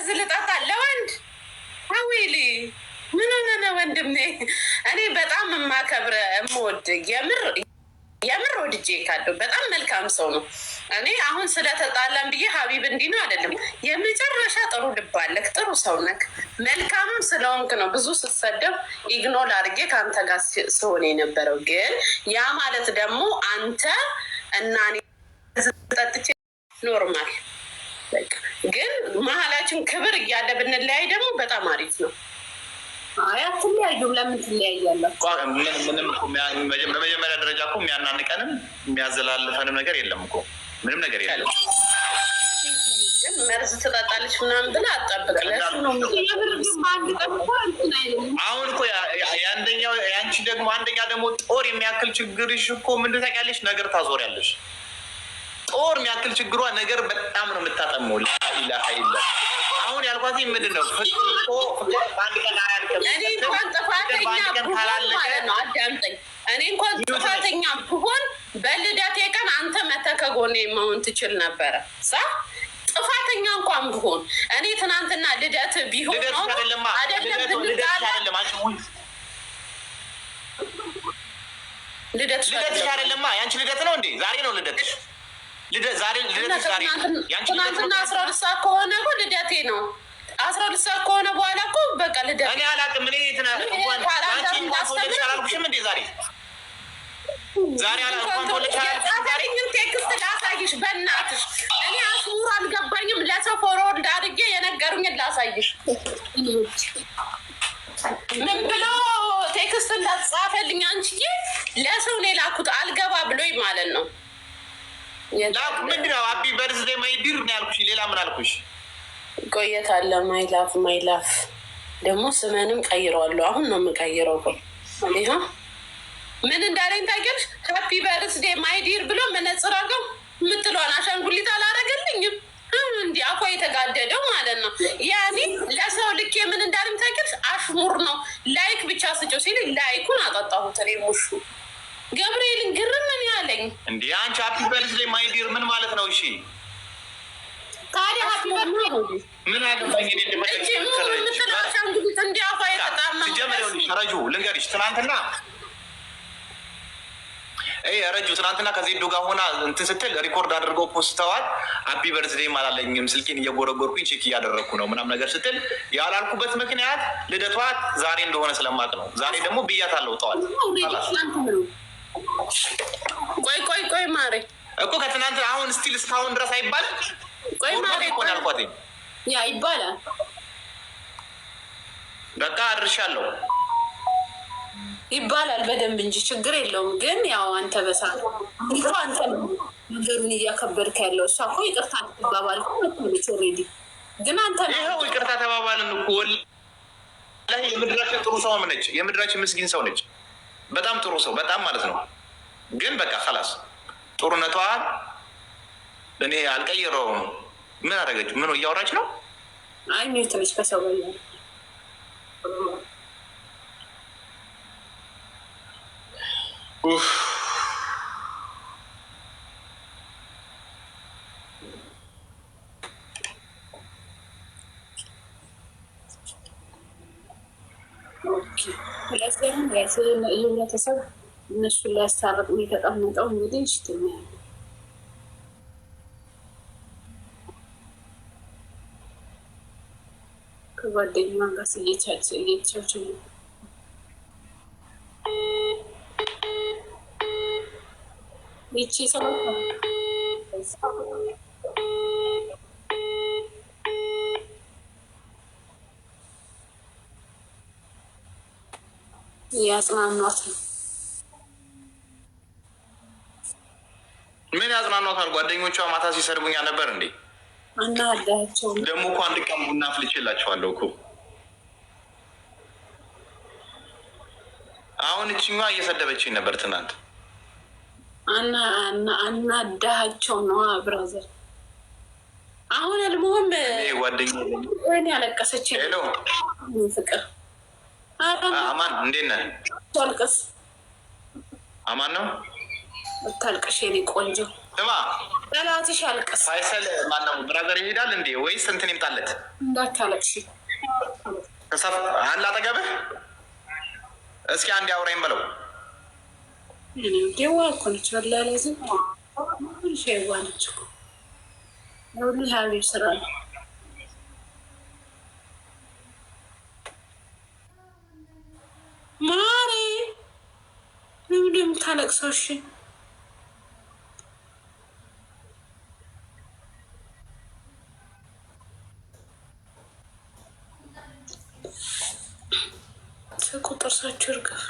መርዝ ልጠጣ ለወንድ አዊሊ ምን ሆነ ነው ወንድሜ? እኔ በጣም የማከብረ የምወድ የምር ወድጄ ካለው በጣም መልካም ሰው ነው። እኔ አሁን ስለተጣላን ብዬ ሀቢብ እንዲህ ነው አይደለም። የመጨረሻ ጥሩ ልብ አለክ፣ ጥሩ ሰው ነክ፣ መልካምም ስለሆንክ ነው ብዙ ስሰደብ ኢግኖር አድርጌ ከአንተ ጋር ስሆን የነበረው። ግን ያ ማለት ደግሞ አንተ እና እኔ ጠጥቼ ኖርማል፣ ግን መሀላችን ክብር እያለ ብንለያይ ደግሞ በጣም አሪፍ ነው። አትለያዩም? ለምን ትለያያላችሁ? በመጀመሪያ ደረጃ እኮ የሚያናንቀንም የሚያዘላልፈንም ነገር የለም እኮ ምንም ነገር የለም። ግን መርዝ ትጠጣለች ምናምን ብለህ አትጠብቅ። አሁን እኮ የአንቺ ደግሞ አንደኛ ደግሞ ጦር የሚያክል ችግርሽ እኮ ምንድን ታውቂያለሽ? ነገር ታዞሪያለሽ። ጦር የሚያክል ችግሯ ነገር በጣም ነው የምታጠመው። ላኢላሀ ኢላ አሁን ያልኳት ምንድን ነው? እኔ እንኳን ጥፋተኛ ብሆን በልደቴ ቀን አንተ መተህ ከጎኔ መሆን ትችል ነበረ። ጥፋተኛ እንኳን ብሆን እኔ ትናንትና ልደት ቢሆን ልደትሽ አይደለማ። ያንቺ ልደት ነው እንዴ? ዛሬ ነው ልደትሽ። ትናንትና 12 ሰዓት ከሆነ እኮ ልደቴ ነው። 12 ሰዓት ከሆነ በኋላ እኮ በቃ ልደት። እኔ አላውቅም። እኔ አላልኩሽም እንዴ? ዛሬ ዛሬኝን ቴክስት ላሳይሽ በእናትሽ። እኔ አስሙር አልገባኝም። ለሰው ፎርወርድ አድርጌ የነገሩኝን ላሳይሽ። ምን ብሎ ቴክስት እንዳጻፈልኝ አንቺዬ ለሰው ነው የላኩት። አልገባ ብሎኝ ማለት ነው። ምንድን ነው ሀፒ በርዝዴ ማይዲር ነው ያልኩሽ። ሌላ ምን አልኩሽ? ቆየት አለ ማይላፍ ደግሞ ስመንም ቀይረዋለሁ። አሁን ነው የምቀይረው። ይሄ ምን እንዳለኝ ታውቂያለሽ? ሀፒ በርዝዴ ማይዲር ብሎ መነጽር አድርገው የምትለዋን አሻንጉሊት አላረገልኝም። እንዲህ አፏ የተጋደደው ማለት ነው። ያኔ ለሰው ልኬ ምን እንዳለኝ ታውቂያለሽ? አሽሙር ነው ላይክ ብቻ ስጪው ሲል ላይኩን አጠጣሁት። እኔ ሙሹ ገብርኤልን ግርም ምን ያለኝ እንዴ? አንቺ ሀፒ በርዝዴ ማይዲር ምን ማለት ነው? እሺ ታዲያ ሀፒ በርዝዴ ምን አገባኝ? አሻንጉሊት እንዲህ አፏ የተጣማ ረጁ ልንገርሽ፣ ትናንትና ረጁ ትናንትና ከዜዶ ጋር ሆና እንትን ስትል ሪኮርድ አድርገው ፖስተዋል። ሀፒ በርዝዴም አላለኝም ስልኬን እየጎረጎርኩኝ ቼክ እያደረግኩ ነው ምናምን ነገር ስትል ያላልኩበት ምክንያት ልደቷ ዛሬ እንደሆነ ስለማቅ ነው። ዛሬ ደግሞ ብያታለሁ ጠዋት። ቆይ ማሬ እኮ ከትናንት አሁን ስቲል እስካሁን ድረስ አይባልም። ቆይ ማሬ እኮ ነው ያልኳት። ያ ይባላል። በቃ አድርሻለሁ ይባላል በደንብ እንጂ ችግር የለውም። ግን ያው አንተ በሰዓት አንተ ነገሩን እያከበድክ ያለው እሷ እኮ ይቅርታ ተባባል ኦልሬዲ። ግን አንተ ይኸው ይቅርታ ተባባልን እኮ ወላሂ። የምድራችን ጥሩ ሰው ነች፣ የምድራችን ምስኪን ሰው ነች። በጣም ጥሩ ሰው በጣም ማለት ነው። ግን በቃ ከላስ ጥሩነቷ እኔ አልቀይረውም። ምን አደረገች? ምን እያወራች ነው? አይ ሚዩት ነች ከሰው ጋር ህብረተሰብ እነሱን ሊያስታርቅ ነው የተቀመጠው። እንግዲህ ሽትኛ ከጓደኛ ጋር እየቻቸው ነው። ይቺ ሰው ያጽናኗት ነው። ምን ያጽናኗታል? ጓደኞቿ ማታ ሲሰርቡኛ ነበር እንዴ? አናዳቸው ደግሞ እኮ አንድ ቀን ቡና አፍልቼላቸዋለሁ እኮ። አሁን እችኛ እየሰደበችኝ ነበር ትናንት። አናዳቸው ነው ብራዘር። አሁን አልሞም ጓደኛ ወይኔ ያለቀሰች ፍቅር አማን እንዴት ነህ? ታልቅስ አማን ነው። ታልቅሽ የኔ ቆንጆ ስማ ጠላትሽ ያልቅስ። ፋይሰል ማነው ብራዘር ይሄዳል እንዴ ወይስ እንትን ይምጣለት? እንዳታለቅሽ አለ አጠገብህ። እስኪ አንድ አውራኝ በለው። ደዋ እኮ ነች በላለዝም ሸዋ ነች እኮ ሁሉ ሀቢብ ስራ ነው። ማሬ ለምንድን የምታለቅሰው? እሺ ቁጥር ሳችሁ እርግፍ